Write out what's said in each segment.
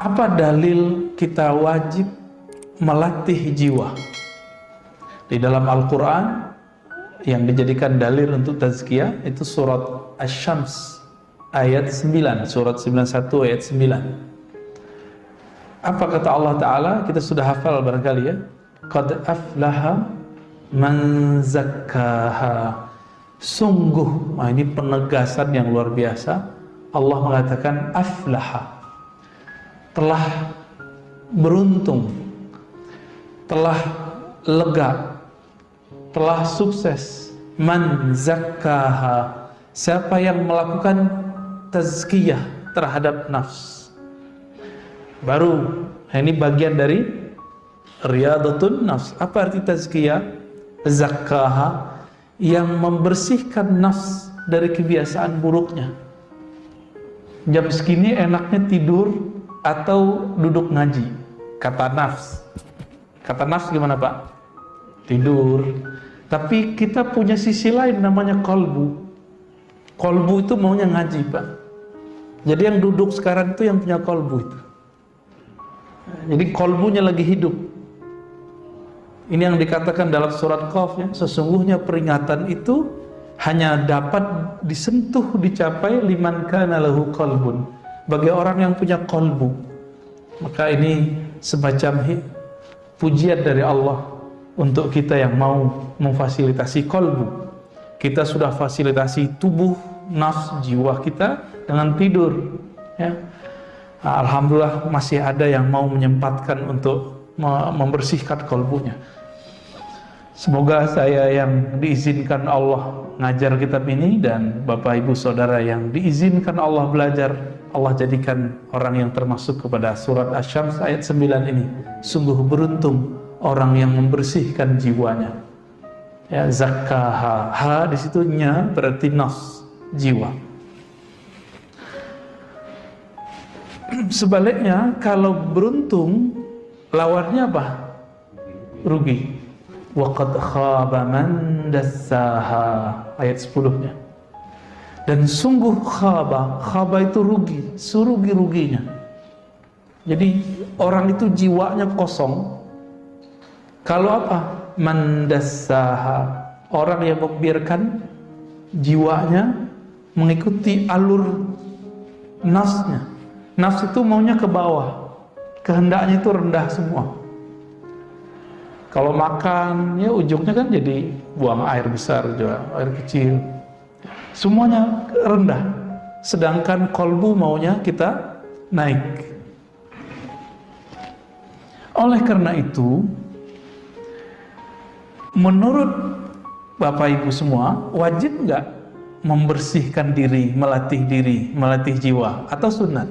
Apa dalil kita wajib melatih jiwa? Di dalam Al-Quran yang dijadikan dalil untuk tazkiyah itu surat Asy-Syams ayat 9, surat 91 ayat 9. Apa kata Allah Ta'ala? Kita sudah hafal barangkali ya. Qad aflaha man zakkaha. Sungguh, nah ini penegasan yang luar biasa. Allah mengatakan aflaha, telah beruntung, telah lega, telah sukses. Man zakkaha, siapa yang melakukan tazkiyah terhadap nafs. Baru ini bagian dari riyadatun nafs. Apa arti tazkiyah? Zakkaha, yang membersihkan nafs dari kebiasaan buruknya. Jam segini enaknya tidur atau duduk ngaji, kata nafs. Kata nafs gimana Pak? Tidur. Tapi kita punya sisi lain namanya kolbu. Kolbu itu maunya ngaji Pak. Jadi yang duduk sekarang itu yang punya kolbu itu. Jadi kolbunya lagi hidup. Ini yang dikatakan dalam surat Qaf ya, sesungguhnya peringatan itu hanya dapat disentuh, dicapai liman kana lahu qalbun, bagi orang yang punya kolbu. Maka ini semacam pujian dari Allah untuk kita yang mau memfasilitasi kolbu. Kita sudah fasilitasi tubuh, nafs, jiwa kita dengan tidur ya. Alhamdulillah masih ada yang mau menyempatkan untuk membersihkan kolbunya. Semoga saya yang diizinkan Allah ngajar kitab ini dan Bapak Ibu Saudara yang diizinkan Allah belajar, Allah jadikan orang yang termasuk kepada surat Asy-Syams ayat 9 ini. Sungguh beruntung orang yang membersihkan jiwanya. Ya, zakkaha, ha di situ nya berarti nafs, jiwa. Sebaliknya kalau beruntung lawannya apa? Rugi. Wa qad khaba man dassaha, ayat 10-nya. Dan sungguh khaba itu rugi, serugi-ruginya. Jadi orang itu jiwanya kosong. Kalau apa? Man dassaha, orang yang membiarkan jiwanya mengikuti alur nafsnya. Nafs itu maunya ke bawah, kehendaknya itu rendah semua. Kalau makan, ya ujungnya kan jadi buang air besar juga, air kecil. Semuanya rendah. Sedangkan kolbu maunya kita naik. Oleh karena itu, menurut Bapak Ibu semua, wajib nggak membersihkan diri, melatih jiwa, atau sunat?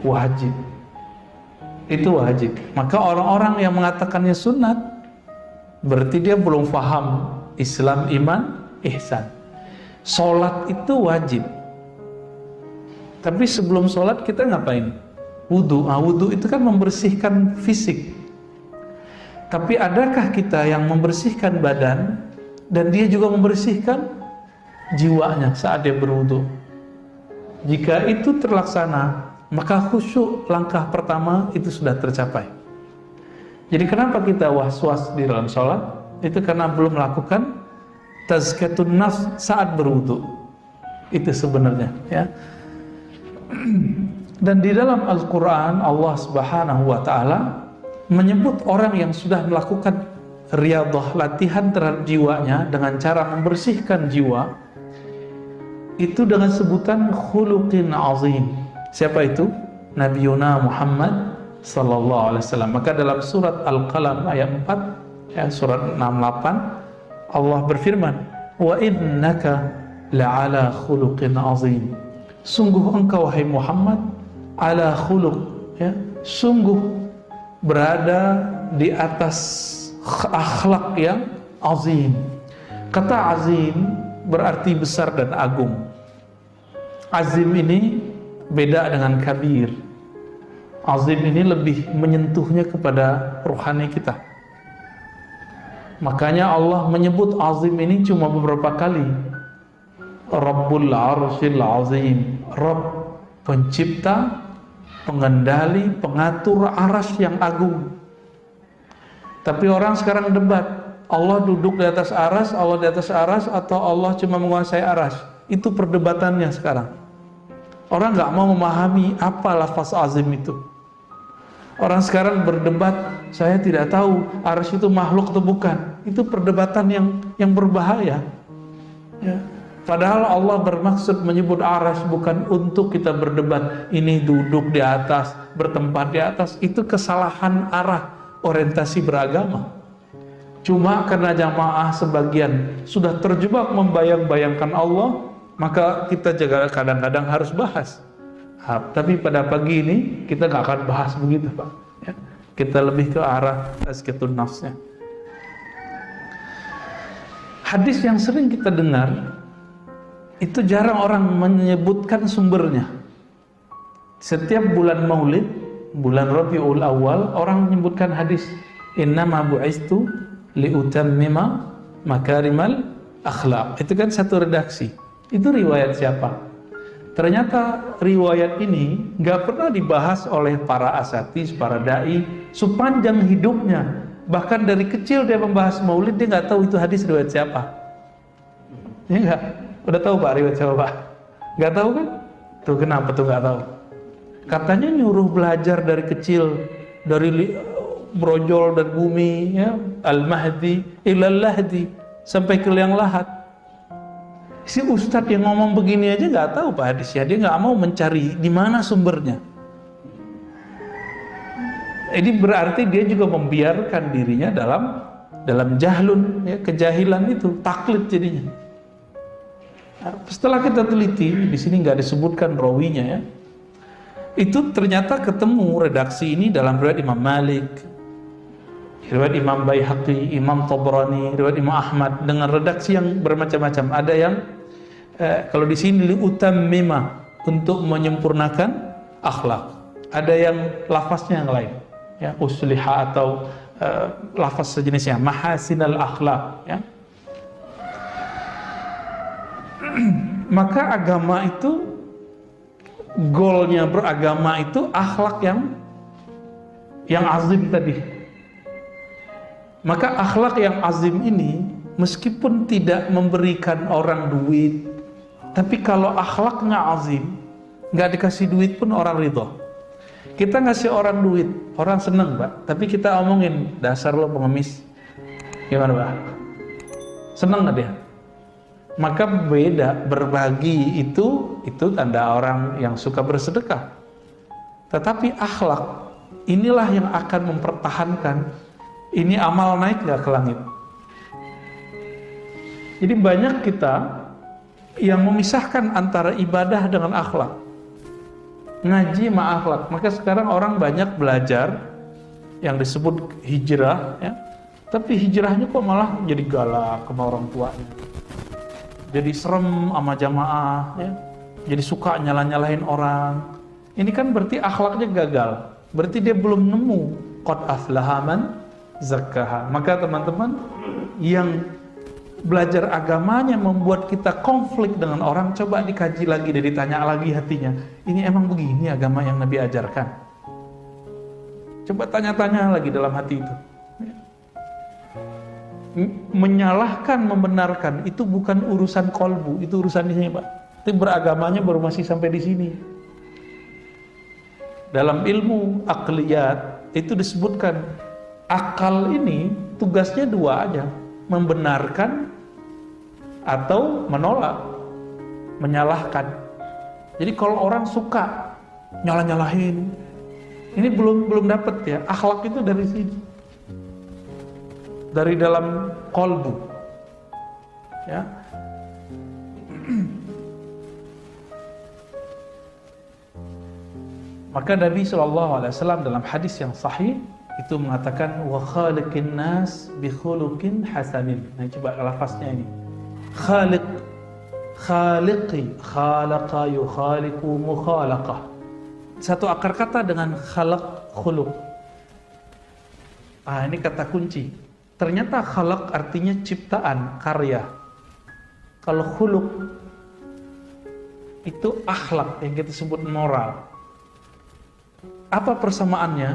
Wajib. Itu wajib. Maka orang-orang yang mengatakannya sunat berarti dia belum paham Islam, iman, ihsan. Sholat itu wajib. Tapi sebelum sholat kita ngapain? Wudu. Nah, wudu itu kan membersihkan fisik. Tapi adakah kita yang membersihkan badan dan dia juga membersihkan jiwanya saat dia berwudu? Jika itu terlaksana, maka khusyuk langkah pertama itu sudah tercapai. Jadi kenapa kita was-was di dalam sholat? Itu karena belum melakukan tazkiyatun nafs saat berwudu. Itu sebenarnya ya. Dan di dalam Al-Quran Allah Subhanahu wa ta'ala menyebut orang yang sudah melakukan riyadhah, latihan terhadap jiwanya dengan cara membersihkan jiwa itu dengan sebutan khuluqin azim. Siapa itu? Nabiuna Muhammad sallallahu alaihi wasallam. Maka dalam surat Al-Qalam ayat 4 ya, surat 68 Allah berfirman, "Wa innaka la'ala khuluqin azim." Sungguh engkau wahai Muhammad ala khuluq ya, sungguh berada di atas akhlak yang azim. Kata azim berarti besar dan agung. Azim ini beda dengan kabir. Azim ini lebih menyentuhnya kepada rohani kita. Makanya Allah menyebut azim ini cuma beberapa kali. Rabbul Arsyil Azim, Rabb pencipta pengendali, pengatur arsy yang agung. Tapi orang sekarang debat, Allah duduk di atas arsy, Allah di atas arsy, atau Allah cuma menguasai arsy. Itu perdebatannya sekarang. Orang nggak mau memahami apa lafaz azim itu. Orang sekarang berdebat, saya tidak tahu arsy itu makhluk atau bukan. Itu perdebatan yang berbahaya. Ya. Padahal Allah bermaksud menyebut arsy bukan untuk kita berdebat. Ini duduk di atas, bertempat di atas. Itu kesalahan arah orientasi beragama. Cuma karena jamaah sebagian sudah terjebak membayang-bayangkan Allah, maka kita juga kadang-kadang harus bahas. Tapi pada pagi ini kita nggak akan bahas begitu, Pak. Ya. Kita lebih ke arah tazkiyatun nafsnya. Hadis yang sering kita dengar itu jarang orang menyebutkan sumbernya. Setiap bulan Maulid, bulan Rabiul Awal, orang menyebutkan hadis innama bu'istu liutammima makarimal akhlaq. Itu kan satu redaksi. Itu riwayat siapa? Ternyata riwayat ini nggak pernah dibahas oleh para asatidz, para dai sepanjang hidupnya. Bahkan dari kecil dia membahas Maulid, dia nggak tahu itu hadis riwayat siapa. Ya nggak? Udah tahu Pak riwayat siapa Pak? Nggak tahu kan? Tuh kenapa tuh nggak tahu? Katanya nyuruh belajar dari kecil, dari brojol dan bumi, ya, al-mahdi ilal lahdi, sampai ke liang lahat. Si ustadz yang ngomong begini aja nggak tahu Pak hadisnya, dia nggak mau mencari di mana sumbernya. Ini berarti dia juga membiarkan dirinya dalam jahlun, ya, kejahilan itu, taklid jadinya. Nah, setelah kita teliti, di sini nggak disebutkan rawinya, ya. Itu ternyata ketemu redaksi ini dalam riwayat Imam Malik, riwayat Imam Baihaqi, Imam Tabrani, riwayat Imam Ahmad dengan redaksi yang bermacam-macam. Ada yang kalau di sini liutammima, untuk menyempurnakan akhlak. Ada yang lafaznya yang lain, ya, usliha atau lafaz sejenisnya mahasinal akhlak, ya. Maka agama itu, goalnya beragama itu akhlak yang azim tadi. Maka akhlak yang azim ini meskipun tidak memberikan orang duit, tapi kalau akhlaknya azim, nggak dikasih duit pun orang ridho. Kita ngasih orang duit, orang seneng Pak, tapi kita omongin dasar lo pengemis, gimana Pak? Seneng nggak dia? Maka beda, berbagi itu tanda orang yang suka bersedekah. Tetapi akhlak inilah yang akan mempertahankan ini amal naik gak ke langit. Jadi banyak kita yang memisahkan antara ibadah dengan akhlak, ngaji sama akhlak. Maka sekarang orang banyak belajar yang disebut hijrah, ya. Tapi hijrahnya kok malah jadi galak sama orang tuanya, jadi serem sama jamaah, ya. Jadi suka nyalah-nyalahin orang. Ini kan berarti akhlaknya gagal. Berarti dia belum nemu qad aflaha man zakkaha. Maka teman-teman yang belajar agamanya membuat kita konflik dengan orang, coba dikaji lagi dan ditanya lagi hatinya. Ini emang begini agama yang Nabi ajarkan? Coba tanya-tanya lagi dalam hati itu. Menyalahkan, membenarkan itu bukan urusan kolbu, itu urusan di sini Pak. Itu beragamanya baru masih sampai di sini. Dalam ilmu akliyat itu disebutkan akal ini tugasnya dua aja, membenarkan atau menolak, menyalahkan. Jadi kalau orang suka nyalah-nyalahin, ini belum dapat, ya. Akhlak itu dari sini, dari dalam kolbu, ya. Maka Nabi SAW dalam hadis yang sahih itu mengatakan wa khaliqin nas bi khuluqin hasanin. Nah, coba lafaznya ini. Khaliqi, khalaqa yukhaliqu mukhalaqah. Satu akar kata dengan khalaq, khuluq. Ini kata kunci. Ternyata khalaq artinya ciptaan, karya. Kalau khuluq itu akhlak yang kita sebut moral. Apa persamaannya?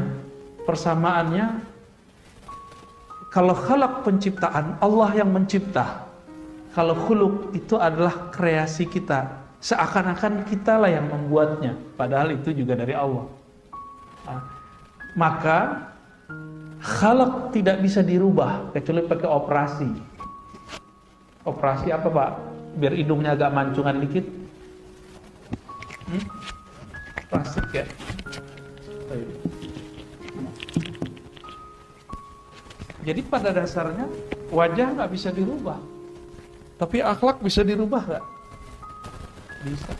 Persamaannya, kalau khalaq penciptaan, Allah yang mencipta. Kalau khuluq itu adalah kreasi kita, seakan-akan kitalah yang membuatnya, padahal itu juga dari Allah. Maka khalaq tidak bisa dirubah kecuali pakai operasi. Operasi apa, Pak? Biar hidungnya agak mancungan dikit. Plastik ya. Jadi pada dasarnya wajah nggak bisa dirubah, tapi akhlak bisa dirubah nggak? Bisa.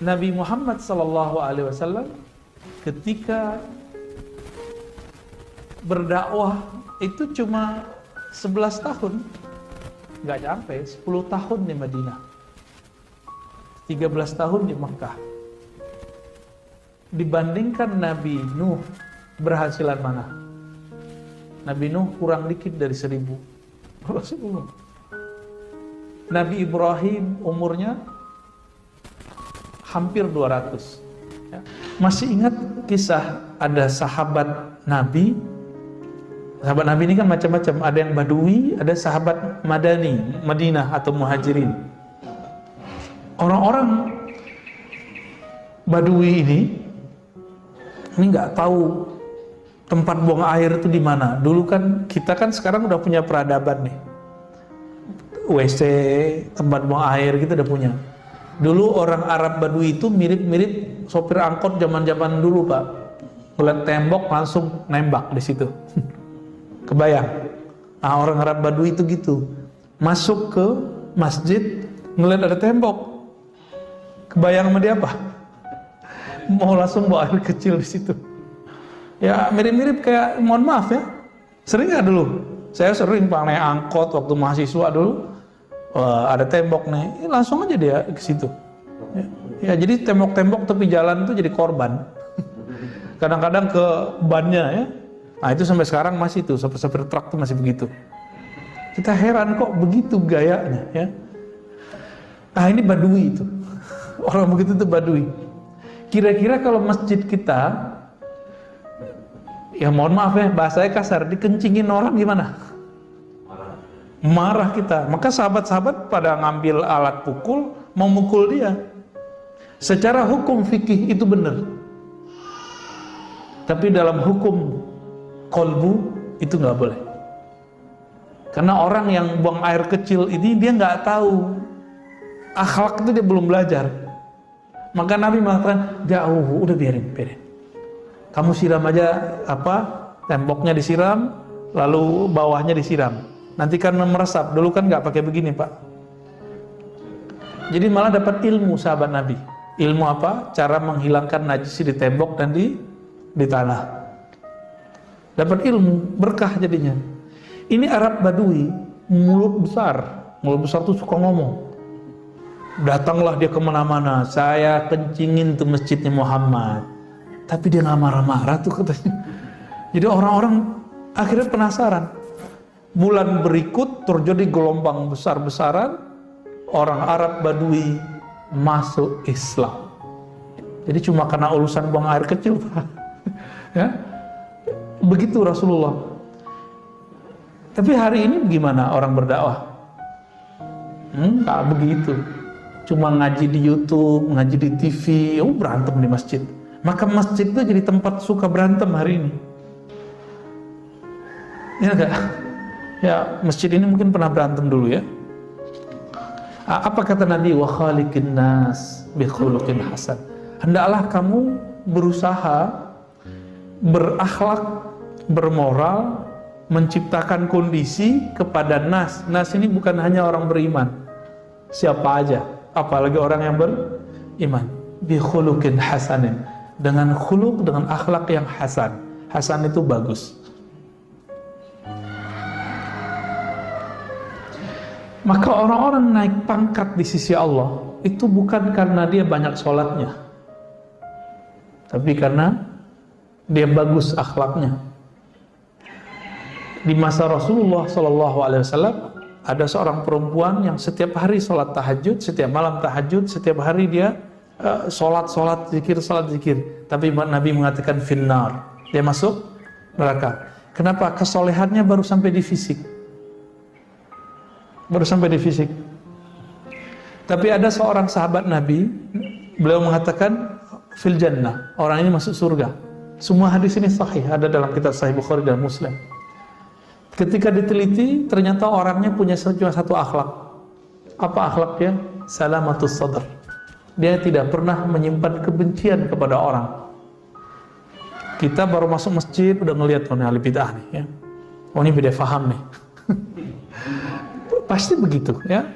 Nabi Muhammad SAW ketika berdakwah itu cuma 11 tahun, nggak sampai 10 tahun di Madinah, 13 tahun di Mekah. Dibandingkan Nabi Nuh, berhasilan mana? Nabi Nuh kurang dikit dari 1000. Rasulullah. Nabi Ibrahim umurnya hampir 200. Masih ingat kisah ada sahabat Nabi? Sahabat Nabi ini kan macam-macam. Ada yang Badui, ada sahabat Madani, Madinah atau Muhajirin. Orang-orang Badui ini nggak tahu tempat buang air itu di mana. Dulu kan kita kan sekarang udah punya peradaban nih. WC, tempat buang air kita udah punya. Dulu orang Arab Badui itu mirip-mirip sopir angkot zaman-zaman dulu, Pak. Ngeliat tembok langsung nembak di situ. Kebayang? Nah, orang Arab Badui itu gitu. Masuk ke masjid, ngeliat ada tembok. Kebayang sama dia apa? Mau langsung bawa air kecil di situ. Ya mirip-mirip kayak, mohon maaf ya, sering nggak dulu? Saya sering Pak naik angkot waktu mahasiswa dulu. Ada tembok nih, langsung aja dia ke situ. Ya jadi tembok-tembok tepi jalan itu jadi korban. Kadang-kadang ke bannya ya. Nah itu sampai sekarang masih tuh, sopir truk tuh masih begitu. Kita heran kok begitu gayanya ya. Nah ini Badui itu. Orang begitu tuh Badui. Kira-kira kalau masjid kita, ya mohon maaf ya, bahasanya kasar, dikencingin orang gimana? Marah kita. Maka sahabat-sahabat pada ngambil alat pukul, mau mukul dia. Secara hukum fikih itu benar. Tapi dalam hukum kolbu itu nggak boleh. Karena orang yang buang air kecil ini dia nggak tahu. Akhlak itu dia belum belajar. Maka Nabi mengatakan, jauh, udah biarin. Kamu siram aja temboknya disiram, lalu bawahnya disiram. Nanti kan meresap. Dulu kan nggak pakai begini, Pak. Jadi malah dapat ilmu sahabat Nabi. Ilmu apa? Cara menghilangkan najis di tembok dan di tanah. Dapat ilmu, berkah jadinya. Ini Arab Badui, mulut besar tuh suka ngomong. Datanglah dia kemana-mana, saya kencingin tuh masjidnya Muhammad. Tapi dia nggak marah-marah tuh katanya. Jadi orang-orang akhirnya penasaran. Bulan berikut terjadi gelombang besar-besaran, orang Arab Badui masuk Islam. Jadi cuma karena urusan buang air kecil, Pak. Ya, begitu Rasulullah. Tapi hari ini bagaimana orang berdakwah? Nggak begitu. Cuma ngaji di YouTube, ngaji di TV, berantem di masjid. Maka masjid itu jadi tempat suka berantem hari ini. Ya enggak? Ya, masjid ini mungkin pernah berantem dulu ya. Apa kata Nabi? Wa khaliqin nas bi khuluqin hasan. Hendaklah kamu berusaha berakhlak, bermoral, menciptakan kondisi kepada nas. Nas ini bukan hanya orang beriman. Siapa aja, apalagi orang yang beriman. Bi khuluqin hasanin. Dengan khuluq, dengan akhlak yang hasan. Hasan itu bagus. Maka orang-orang naik pangkat di sisi Allah itu bukan karena dia banyak sholatnya, tapi karena dia bagus akhlaknya. Di masa Rasulullah SAW ada seorang perempuan yang setiap hari sholat tahajud, setiap malam tahajud, setiap hari dia Sholat zikir, tapi Nabi mengatakan finnar, dia masuk neraka. Kenapa? Kesolehannya baru sampai di fisik. Tapi ada seorang sahabat Nabi, beliau mengatakan fil jannah, orang ini masuk surga. Semua hadis ini sahih, ada dalam kitab Sahih Bukhari dan Muslim. Ketika diteliti, ternyata orangnya punya cuma satu akhlak. Apa akhlaknya? Salamatus sadr. Dia tidak pernah menyimpan kebencian kepada orang. Kita baru masuk masjid udah ngelihat ini ahli bid'ah nih ya. Oh ini beda faham nih. Pasti begitu ya.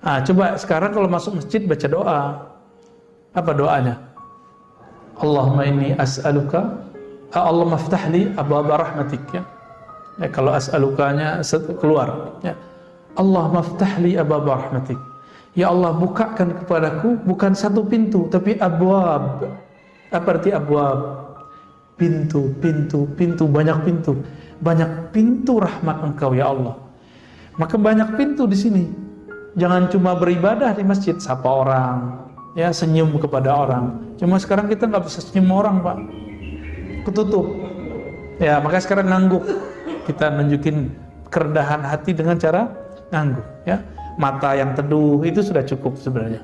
Nah, coba sekarang kalau masuk masjid baca doa. Apa doanya? Allahumma inni as'aluka, Allahumma ftah li abwaaba rahmatik ya. Ya, kalau as'alukanya keluar ya. Allahumma ftah li abwaaba rahmatik. Ya Allah, bukakan kepadaku bukan satu pintu tapi abwab. Apa arti abwab? Pintu, banyak pintu. Banyak pintu rahmat Engkau ya Allah. Maka banyak pintu di sini. Jangan cuma beribadah di masjid, sapa orang, ya senyum kepada orang. Cuma sekarang kita nggak bisa senyum orang, Pak. Ketutup. Ya, maka sekarang ngangguk. Kita nunjukin kerendahan hati dengan cara ngangguk, ya. Mata yang teduh itu sudah cukup sebenarnya.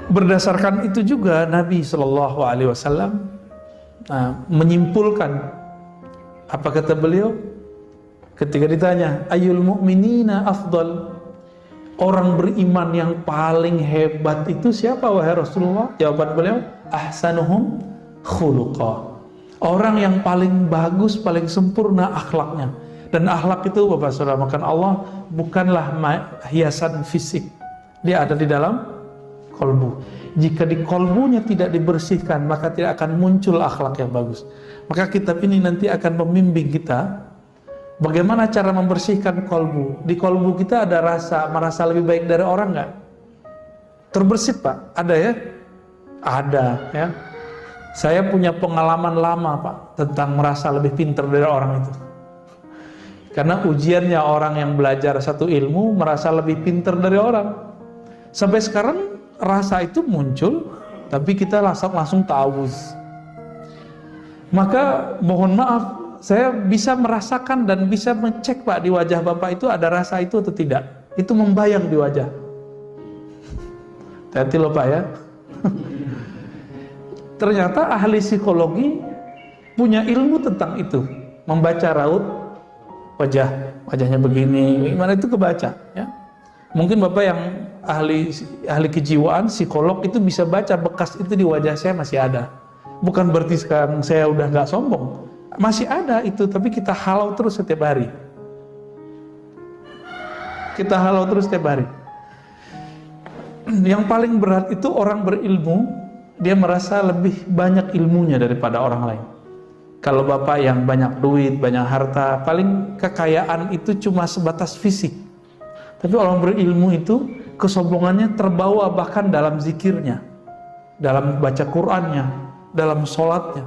Berdasarkan itu juga Nabi Shallallahu Alaihi Wasallam menyimpulkan, apa kata beliau ketika ditanya ayyul mu'minina afdal, orang beriman yang paling hebat itu siapa wahai Rasulullah? Jawaban beliau ahsanuhum khuluqa, orang yang paling bagus, paling sempurna akhlaknya. Dan akhlak itu Bapak Saudara makan Allah bukanlah hiasan fisik, dia ada di dalam kolbu. Jika di kolbunya tidak dibersihkan, maka tidak akan muncul akhlak yang bagus. Maka kitab ini nanti akan membimbing kita bagaimana cara membersihkan kolbu. Di kolbu kita ada merasa lebih baik dari orang nggak? Terbersit Pak? Ada ya? Ada ya. Saya punya pengalaman lama Pak tentang merasa lebih pintar dari orang itu. Karena ujiannya orang yang belajar satu ilmu merasa lebih pintar dari orang. Sampai sekarang rasa itu muncul, tapi kita langsung ta'awuz. Maka mohon maaf, saya bisa merasakan dan bisa mengecek Pak di wajah Bapak itu ada rasa itu atau tidak. Itu membayang di wajah. Hati-hati loh Pak ya. Ternyata ahli psikologi punya ilmu tentang itu, membaca raut wajahnya begini, gimana itu kebaca ya. Mungkin Bapak yang ahli kejiwaan, psikolog itu bisa baca bekas itu di wajah saya masih ada. Bukan berarti sekarang saya udah nggak sombong, masih ada itu, tapi kita halau terus setiap hari. Yang paling berat itu orang berilmu, dia merasa lebih banyak ilmunya daripada orang lain. Kalau Bapak yang banyak duit, banyak harta, paling kekayaan itu cuma sebatas fisik. Tapi orang berilmu itu kesombongannya terbawa bahkan dalam zikirnya, dalam baca Qur'annya, dalam sholatnya.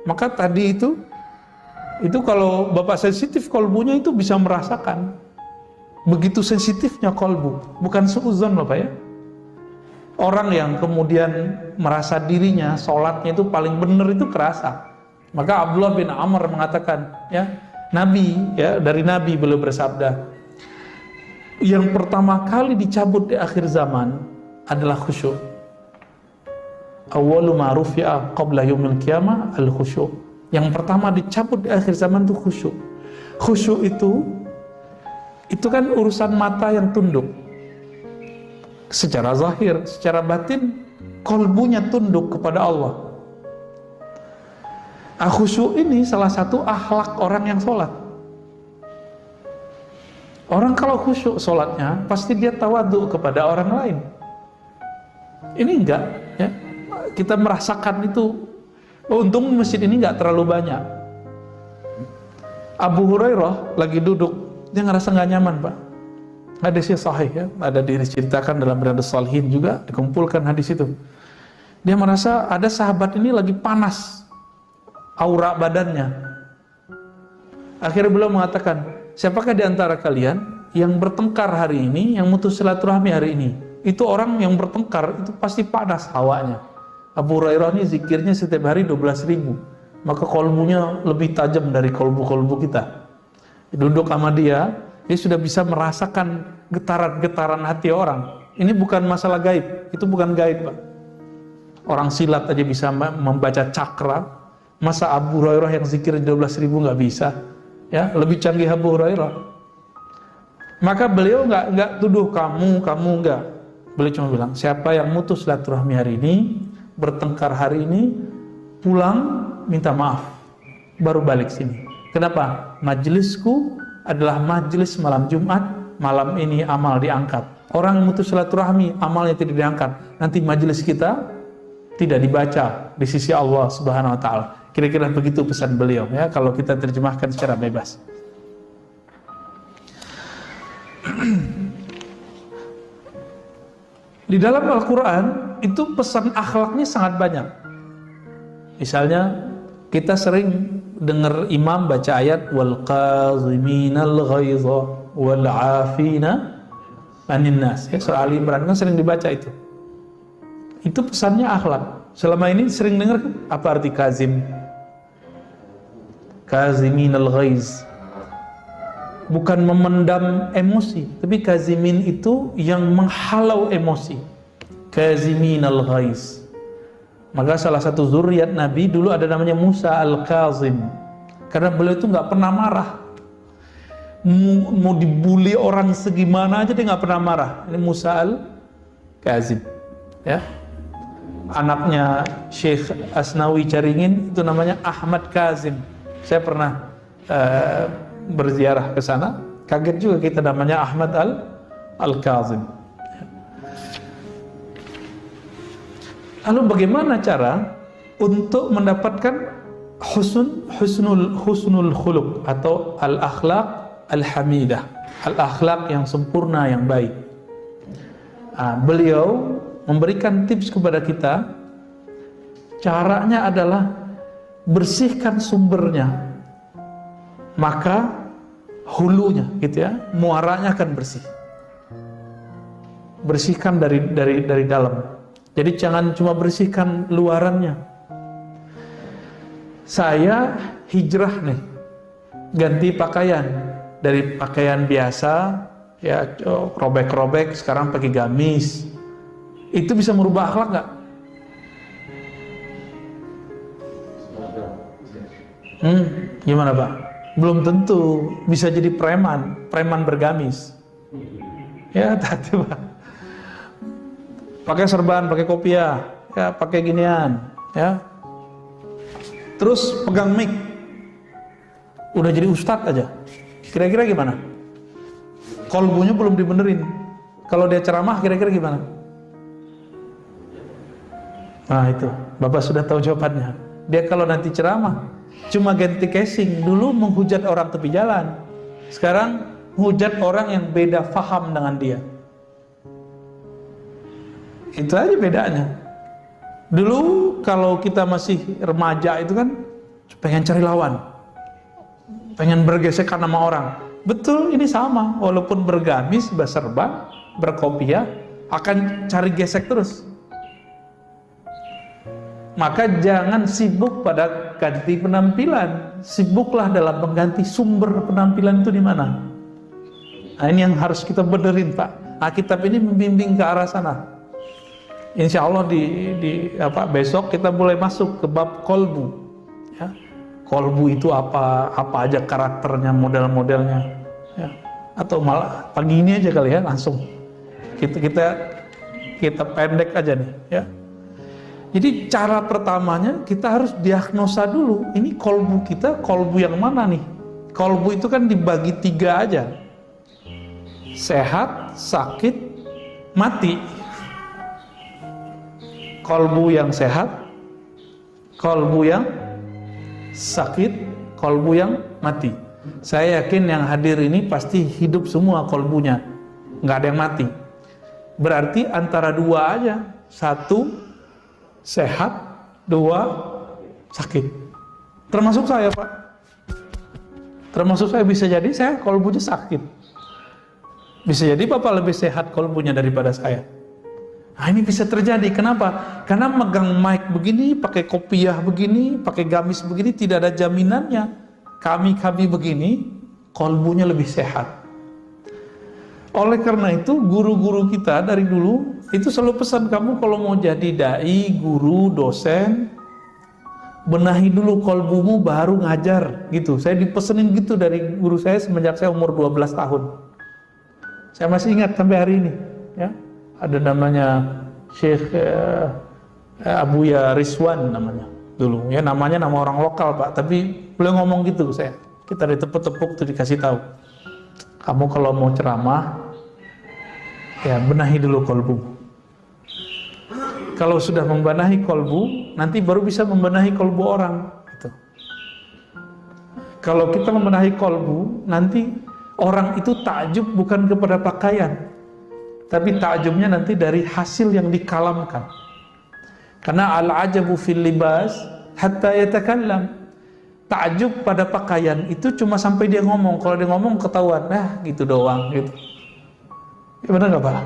Maka tadi itu kalau Bapak sensitif kolbunya itu bisa merasakan. Begitu sensitifnya kolbu, bukan suudzon Bapak ya. Orang yang kemudian merasa dirinya sholatnya itu paling benar itu kerasa. Maka Abdullah bin Amr mengatakan, ya, dari Nabi beliau bersabda, yang pertama kali dicabut di akhir zaman adalah khusyuk. Awwalu ma rufi'a qabla yaumil qiyamah al-khusyuk. Yang pertama dicabut di akhir zaman itu khusyuk. Khusyuk itu kan urusan mata yang tunduk. Secara zahir, secara batin kolbunya tunduk kepada Allah. Khusyuk ini salah satu akhlak orang yang sholat. Orang kalau khusyuk sholatnya pasti dia tawadhu kepada orang lain. Ini enggak ya. Kita merasakan itu. Untung masjid ini enggak terlalu banyak. Abu Hurairah lagi duduk, dia ngerasa enggak nyaman Pak. Hadisnya sahih ya, ada diceritakan dalam Riyadhus Shalihin juga, dikumpulkan hadis itu. Dia merasa ada sahabat ini lagi panas aura badannya. Akhirnya beliau mengatakan, siapakah di antara kalian yang bertengkar hari ini, yang mutus silaturahmi hari ini, itu orang yang bertengkar itu pasti panas hawanya. Abu Hurairah ini zikirnya setiap hari 12.000, maka kolbunya lebih tajam dari kolbu-kolbu kita. Duduk sama dia sudah bisa merasakan getaran-getaran hati orang. Ini bukan masalah gaib, itu bukan gaib, Pak. Orang silat aja bisa membaca cakra, masa Abu Hurairah yang zikir 12.000 nggak bisa? Ya, lebih canggih Abu Hurairah. Maka beliau nggak tuduh kamu nggak. Beliau cuma bilang, siapa yang mutus silaturahmi hari ini, bertengkar hari ini, pulang minta maaf, baru balik sini. Kenapa? Majelisku adalah majelis malam Jumat, malam ini amal diangkat. Orang yang mutus silaturahmi, amalnya tidak diangkat. Nanti majelis kita tidak dibaca di sisi Allah Subhanahu wa taala. Kira-kira begitu pesan beliau ya, kalau kita terjemahkan secara bebas. Di dalam Al-Quran itu pesan akhlaknya sangat banyak. Misalnya kita sering dengar imam baca ayat wal qaziminal ghaidha wal 'afina 'anil nas. Ya, surah Ali Imran kan sering dibaca itu. Itu pesannya akhlak. Selama ini sering dengar apa arti kazim? Kaziminal ghaiz. Bukan memendam emosi, tapi kazimin itu yang menghalau emosi. Kaziminal ghaiz. Maka salah satu zuriat Nabi dulu ada namanya Musa al-Kazim. Karena beliau itu nggak pernah marah. Mau dibully orang segimana aja dia nggak pernah marah. Ini Musa al-Kazim. Ya. Anaknya Syekh Asnawi Caringin itu namanya Ahmad Kazim. Saya pernah berziarah ke sana, kaget juga kita namanya Ahmad al-Kazim. Lalu bagaimana cara untuk mendapatkan husnul khuluq atau al-akhlaq al-hamidah, al-akhlaq yang sempurna, yang baik? Beliau memberikan tips kepada kita. Caranya adalah bersihkan sumbernya, maka hulunya gitu ya, muaranya akan bersih. Bersihkan dari dalam. Jadi jangan cuma bersihkan luarannya. Saya hijrah nih, ganti pakaian dari pakaian biasa ya, robek-robek sekarang pakai gamis. Itu bisa merubah akhlak nggak? Gimana Pak? Belum tentu. Bisa jadi preman bergamis. Ya, hati Pak. Pakai serban, pakai kopiah, ya, pakai ginian, ya. Terus pegang mic, udah jadi ustadz aja. Kira-kira gimana? Kolbunya belum dibenerin. Kalau dia ceramah, kira-kira gimana? Nah itu, Bapak sudah tahu jawabannya. Dia kalau nanti ceramah, cuma ganti casing. Dulu menghujat orang tepi jalan, sekarang menghujat orang yang beda faham dengan dia. Itu aja bedanya. Dulu kalau kita masih remaja itu kan pengen cari lawan, pengen bergesekan sama orang. Betul, ini sama. Walaupun bergamis, berserban, berkopiah, akan cari gesek terus. Maka jangan sibuk pada ganti penampilan, sibuklah dalam mengganti sumber penampilan itu di mana. Nah, ini yang harus kita benerin Pak. Kitab ini membimbing ke arah sana. Insya Allah besok kita mulai masuk ke bab kolbu. Ya. Kolbu itu apa aja karakternya, model-modelnya. Ya. Atau malah pagi ini aja kali ya, langsung kita pendek aja nih. Ya. Jadi cara pertamanya kita harus diagnosa dulu. Ini kolbu kita, kolbu yang mana nih? Kolbu itu kan dibagi 3 aja. Sehat, sakit, mati. Kolbu yang sehat, kolbu yang sakit, kolbu yang mati. Saya yakin yang hadir ini pasti hidup semua kolbunya, nggak ada yang mati. Berarti antara 2 aja, 1 sehat, 2 sakit. Termasuk saya Pak. Termasuk saya, bisa jadi saya kolbunya sakit. Bisa jadi Bapak lebih sehat kolbunya daripada saya. Nah, ini bisa terjadi. Kenapa? Karena megang mic begini, pakai kopiah begini, pakai gamis begini, tidak ada jaminannya. Kami begini, kolbunya lebih sehat. Oleh karena itu, guru-guru kita dari dulu itu selalu pesan, kamu kalau mau jadi dai, guru, dosen, benahi dulu kolbumu baru ngajar gitu. Saya dipesenin gitu dari guru saya semenjak saya umur 12 tahun. Saya masih ingat sampai hari ini, ya. Ada namanya Syekh Abuya Rizwan namanya dulu, ya, namanya nama orang lokal Pak, tapi beliau ngomong gitu ke saya. Kita ditepuk-tepuk tuh dikasih tahu, kamu kalau mau ceramah, ya benahi dulu kolbu. Kalau sudah membenahi kolbu, nanti baru bisa membenahi kolbu orang. Gitu. Kalau kita membenahi kolbu, nanti orang itu takjub bukan kepada pakaian, tapi takjubnya nanti dari hasil yang dikalamkan. Karena al-ajabu fil libas hatta yatakallam. Takjub pada pakaian itu cuma sampai dia ngomong. Kalau dia ngomong ketahuan, gitu doang gitu. Ya benar nggak Pak?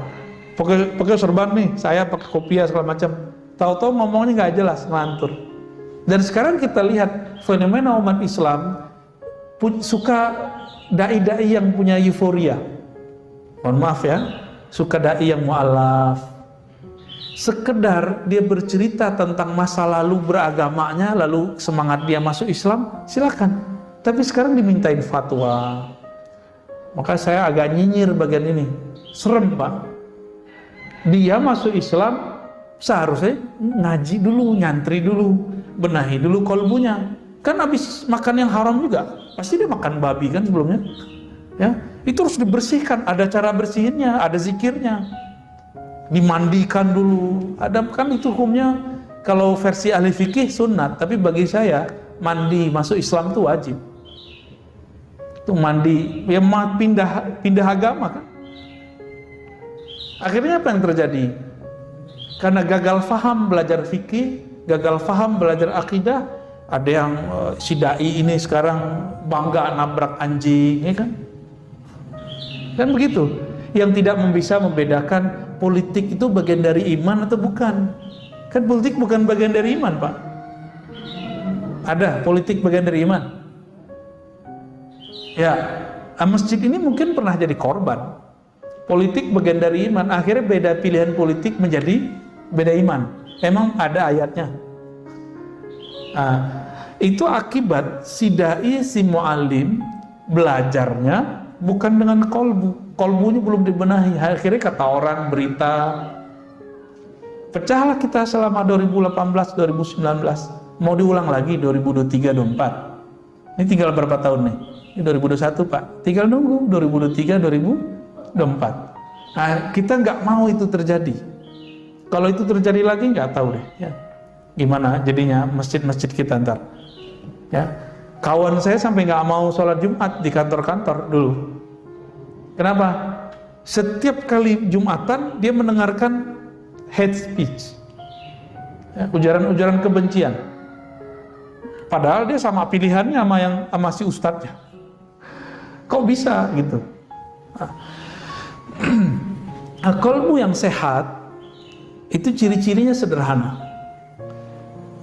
Pakai serban nih, saya pakai kopiah segala macam. Tahu-tahu ngomongnya nggak jelas, ngelantur. Dan sekarang kita lihat fenomena umat Islam suka dai-dai yang punya euforia. Mohon maaf ya, suka dai yang mu'alaf. Sekedar dia bercerita tentang masa lalu beragamanya, lalu semangat dia masuk Islam, silakan. Tapi sekarang dimintain fatwa. Maka saya agak nyinyir bagian ini. Serem Pak. Dia masuk Islam seharusnya ngaji dulu, nyantri dulu, benahi dulu kolbunya. Kan habis makan yang haram juga, pasti dia makan babi kan sebelumnya. Ya, itu harus dibersihkan, ada cara bersihinnya, ada zikirnya. Dimandikan dulu. Ada kan itu hukumnya, kalau versi ahli fikih sunat, tapi bagi saya mandi masuk Islam itu wajib. Itu mandi, ya pindah agama kan. Akhirnya apa yang terjadi? Karena gagal faham belajar fikih, gagal faham belajar akidah, ada yang si dai ini sekarang bangga nabrak anjing, ya kan? Kan begitu. Yang tidak bisa membedakan politik itu bagian dari iman atau bukan. Kan politik bukan bagian dari iman, Pak. Ada politik bagian dari iman. Ya, masjid ini mungkin pernah jadi korban. Politik bagian dari iman, akhirnya beda pilihan politik menjadi beda iman. Emang ada ayatnya. Nah, itu akibat si dai, si mu'alim belajarnya bukan dengan kolbu. Kolbunya belum dibenahi. Akhirnya kata orang, berita, pecahlah kita selama 2018-2019. Mau diulang lagi 2023-2024. Ini tinggal berapa tahun nih? Ini 2021 Pak. Tinggal nunggu 2023-2024. Nah, kita nggak mau itu terjadi. Kalau itu terjadi lagi nggak tahu deh. Ya. Gimana jadinya masjid-masjid kita ntar? Ya. Kawan saya sampai nggak mau sholat Jumat di kantor-kantor dulu. Kenapa? Setiap kali Jumatan dia mendengarkan hate speech, ya, ujaran-ujaran kebencian. Padahal dia sama pilihannya sama si ustadznya. Kok bisa gitu? Nah, kolbu yang sehat itu ciri-cirinya sederhana.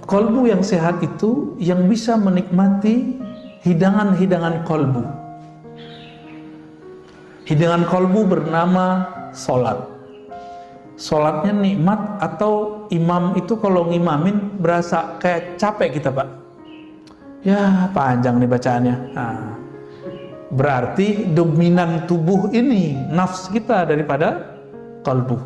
Kolbu yang sehat itu yang bisa menikmati hidangan-hidangan kolbu. Hidangan kolbu bernama sholat. Sholatnya nikmat, atau imam itu kalau ngimamin berasa kayak capek kita Pak. Ya panjang nih bacaannya. Nah, berarti dominan tubuh ini nafs kita daripada kolbu.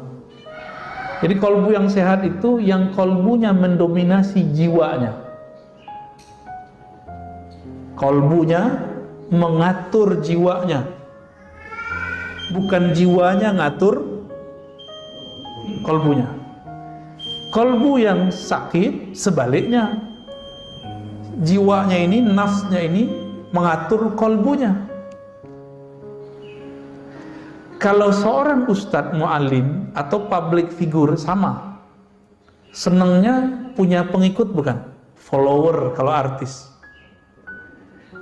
Jadi kolbu yang sehat itu yang kolbunya mendominasi jiwanya. Kolbunya mengatur jiwanya. Bukan jiwanya ngatur kolbunya. Kolbu yang sakit sebaliknya, jiwanya ini, nafsnya ini mengatur kolbunya. Kalau seorang ustadz mu'alim atau public figure sama, senangnya punya pengikut bukan? Follower kalau artis.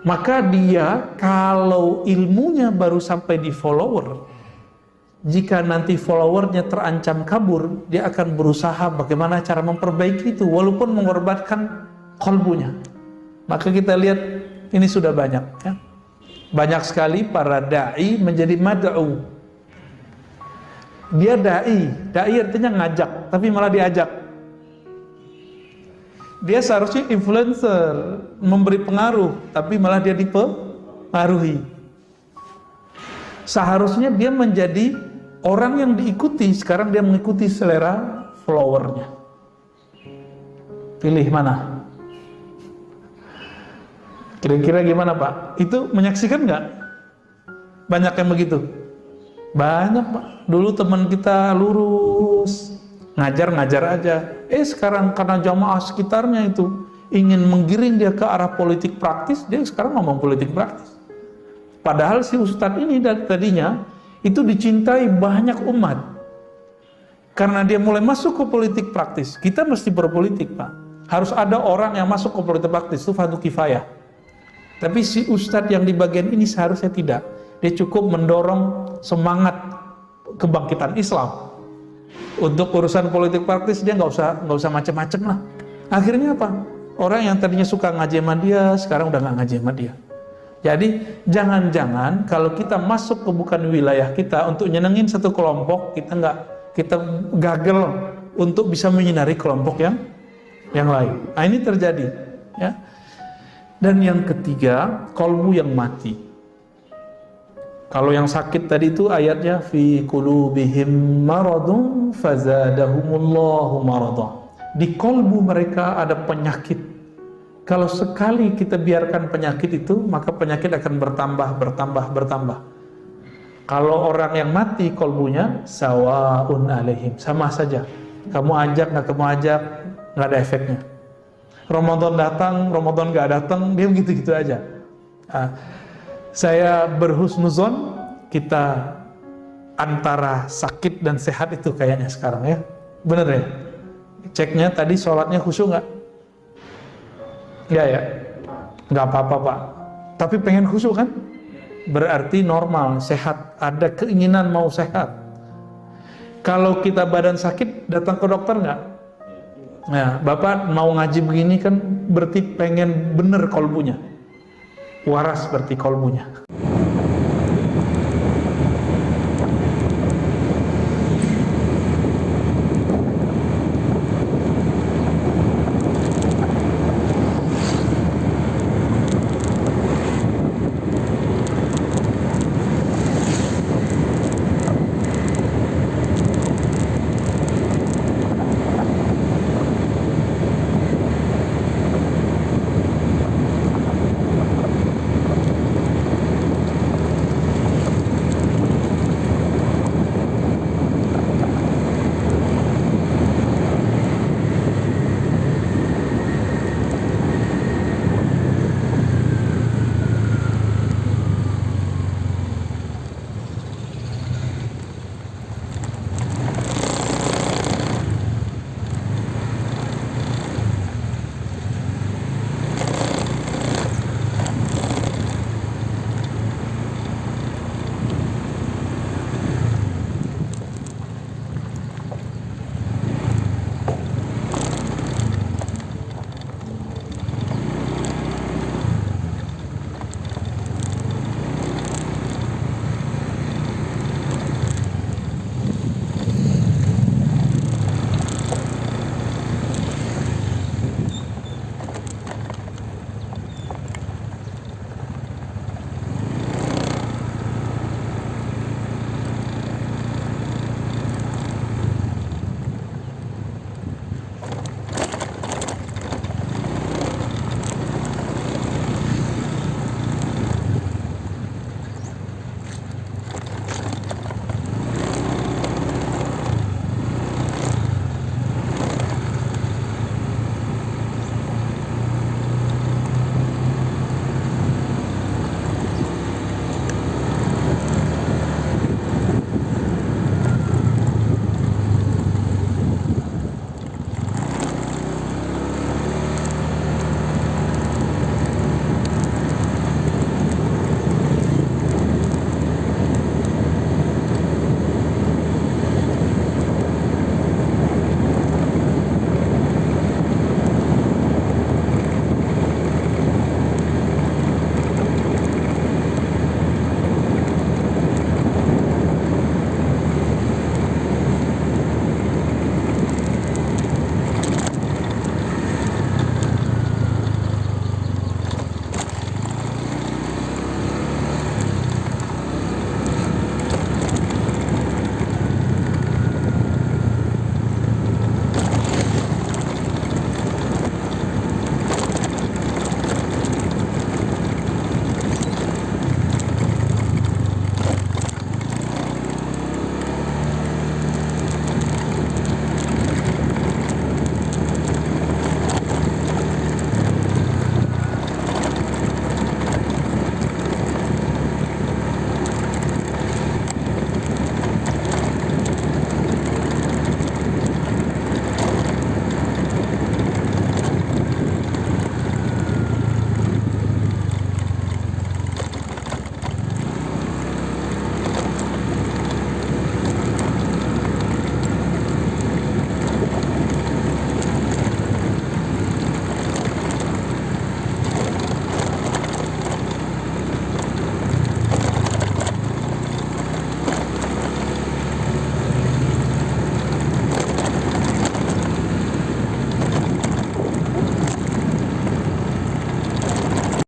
Maka dia kalau ilmunya baru sampai di follower, jika nanti followernya terancam kabur, dia akan berusaha bagaimana cara memperbaiki itu, walaupun mengorbankan kolbunya. Maka kita lihat ini sudah banyak, ya. Banyak sekali para da'i menjadi mad'u. Dia da'i artinya ngajak, tapi malah diajak. Dia seharusnya influencer, memberi pengaruh, tapi malah dia dipengaruhi. Seharusnya dia menjadi orang yang diikuti, sekarang dia mengikuti selera followernya. Pilih mana? Kira-kira gimana Pak? Itu menyaksikan nggak? Banyak yang begitu? Banyak Pak. Dulu teman kita lurus, ngajar-ngajar aja. Sekarang karena jamaah sekitarnya itu ingin menggiring dia ke arah politik praktis, dia sekarang ngomong politik praktis. Padahal si ustadz ini tadinya itu dicintai banyak umat. Karena dia mulai masuk ke politik praktis, kita mesti berpolitik Pak. Harus ada orang yang masuk ke politik praktis, itu fardu kifayah. Tapi si ustadz yang di bagian ini seharusnya tidak. Dia cukup mendorong semangat kebangkitan Islam. Untuk urusan politik praktis dia nggak usah macam-macam lah. Akhirnya apa? Orang yang tadinya suka ngaji sama dia sekarang udah nggak ngaji sama dia. Jadi jangan-jangan kalau kita masuk ke bukan wilayah kita untuk nyenengin satu kelompok, kita gagal untuk bisa menyinari kelompok yang lain. Nah, ini terjadi, ya. Dan yang ketiga, kolbu yang mati. Kalau yang sakit tadi itu ayatnya fi qulubihim maradun fazadahumullahu marada. Di kolbu mereka ada penyakit. Kalau sekali kita biarkan penyakit itu, maka penyakit akan bertambah. Kalau orang yang mati kolbunya, sawaun alaihim, sama saja. Kamu ajak, nggak kamu ajak, nggak ada efeknya. Ramadan datang, Ramadan nggak datang, dia begitu-gitu aja. Saya berhusnuzon, kita antara sakit dan sehat itu kayaknya sekarang ya. Bener ya? Ceknya tadi sholatnya khusyuk nggak? Nggak ya? Nggak apa-apa Pak. Tapi pengen khusyuk kan? Berarti normal, sehat. Ada keinginan mau sehat. Kalau kita badan sakit, datang ke dokter nggak? Nah, Bapak mau ngaji begini kan berarti pengen bener kolbunya. Waras berarti kolbunya.